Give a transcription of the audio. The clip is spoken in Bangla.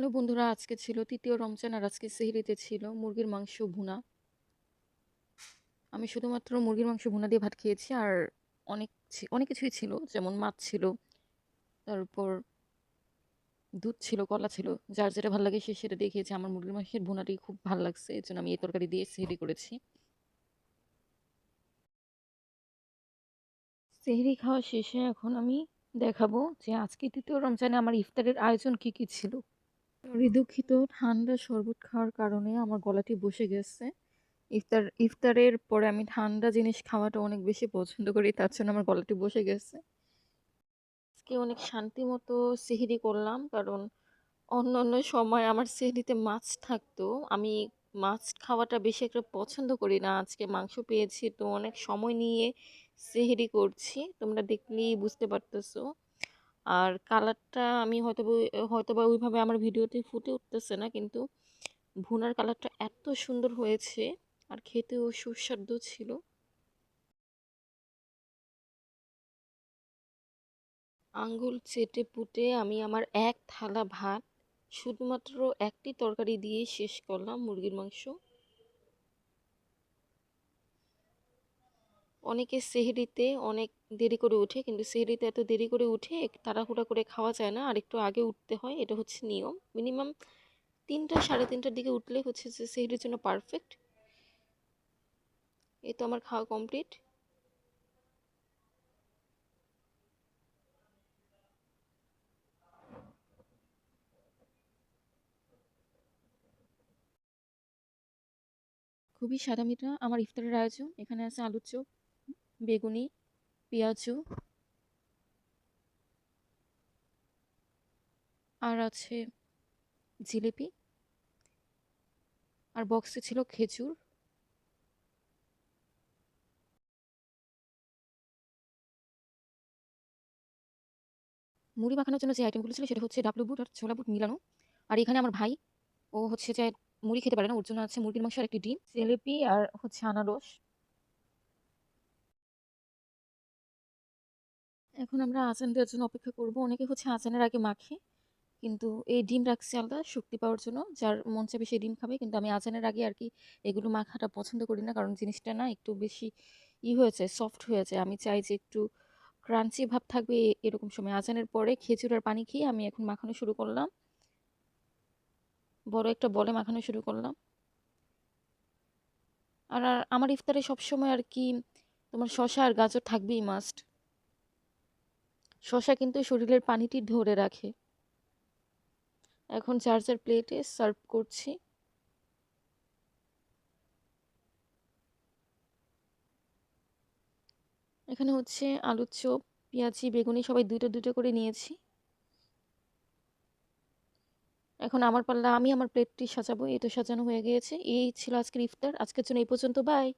হ্যালো বন্ধুরা, আজকে ছিল তৃতীয় রমজান আর আজকে সেহরিতে ছিল মুরগির মাংস ভুনা। আমি শুধুমাত্র মুরগির মাংস ভুনা দিয়ে ভাত খেয়েছি। আর অনেক কিছুই ছিল, যেমন মাছ ছিল, তারপর দুধ ছিল, কলা ছিল। যার যেটা ভালো লাগে সে সেটা দিয়ে খেয়েছে। আমার মুরগির মাংসের ভুনাটি খুব ভালো লাগছে, এই জন্য আমি এই তরকারি দিয়ে সেহরি করেছি। সেহরি খাওয়া শেষে এখন আমি দেখাবো যে আজকে তৃতীয় রমজানে আমার ইফতারের আয়োজন কি কি ছিল। সরি দুঃখিত, ঠান্ডা শরবত খাওয়ার কারণে আমার গলাটি বসে গেছে। ইফতারের পরে আমি ঠান্ডা জিনিস খাওয়াটা অনেক বেশি পছন্দ করি, তার জন্য আমার গলাটি বসে গেছে। আজকে অনেক শান্তি মতো সেহরি করলাম, কারণ অন্য অন্য সময় আমার সেহরিতে মাছ থাকতো। আমি মাছ খাওয়াটা বেশি একটা পছন্দ করি না। আজকে মাংস পেয়েছি তো অনেক সময় নিয়ে সেহরি করছি, তোমরা দেখলেই বুঝতে পারতেছো। আর কালারটা আমি হয়তোবা ওইভাবে আমার ভিডিওতে ফুটে উঠতেছে না, কিন্তু ভুনার কালারটা এত সুন্দর হয়েছে আর খেতেও সুস্বাদু ছিল। আঙ্গুল চেটে পুটে আমি আমার এক থালা ভাত শুধুমাত্র একটি তরকারি দিয়ে শেষ করলাম, মুরগির মাংস। অনেকে সেহরিতে অনেক দেরি করে ওঠে, কিন্তু সেহরিতে এত দেরি করে উঠে তাড়াহুড়া করে খাওয়া যায় না, আর একটু আগে উঠতে হয়, এটা হচ্ছে নিয়ম। মিনিমাম 3টা সাড়ে 3টার দিকে উঠলে হচ্ছে যে সেহরির জন্য পারফেক্ট। এই তো আমার খাওয়া কমপ্লিট। খুবই সাদামাটা আমার ইফতারের আয়োজন। এখানে আছে আলুর চপ, বেগুনি, পেঁয়াজু, আর আছে জিলিপি, আর বক্সে ছিল খেজুর। মুড়ি মাখানোর জন্য যে আইটেমগুলো ছিল সেটা হচ্ছে ডাবলু বুট আর ছোলা বুট মিলানো। আর এখানে আমার ভাই, ও হচ্ছে যে মুড়ি খেতে পারে না, ওর জন্য আছে মুরগির মাংস আর একটি ডিম, জিলিপি আর হচ্ছে আনারস। এখন আমরা আজান দেওয়ার জন্য অপেক্ষা করব। অনেকে হচ্ছে আজানের আগে মাখে, কিন্তু এই ডিম রাখছি আলাদা শক্তি পাওয়ার জন্য, যার মন চাইবে সেই ডিম খাবে। কিন্তু আমি আজানের আগে আর কি এগুলো মাখাটা পছন্দ করি না, কারণ জিনিসটা না একটু বেশি হয়ে যায়, সফট হয়ে যায়। আমি চাই যে একটু ক্রাঞ্চি ভাব থাকবে। এরকম সময় আজানের পরে খেজুর আর পানি খেয়ে আমি এখন মাখানো শুরু করলাম, বড় একটা বলে মাখানো শুরু করলাম। আর আমার ইফতারে সবসময় আর কি তোমার শসা আর গাজর থাকবেই মাস্ট। শসা কিন্তু শরীরের পানিটি ধরে রাখে। এখন যার যার প্লেটে সার্ভ করছি। এখানে হচ্ছে আলুর চপ, পেঁয়াজি, বেগুনি সবাই দুটো দুটো করে নিয়েছি। এখন আমার পাল্লা, আমি আমার প্লেটটি সাজাবো। এই তো সাজানো হয়ে গিয়েছে। এই ছিল আজকের ইফতার। আজকের জন্য এই পর্যন্ত, বাই।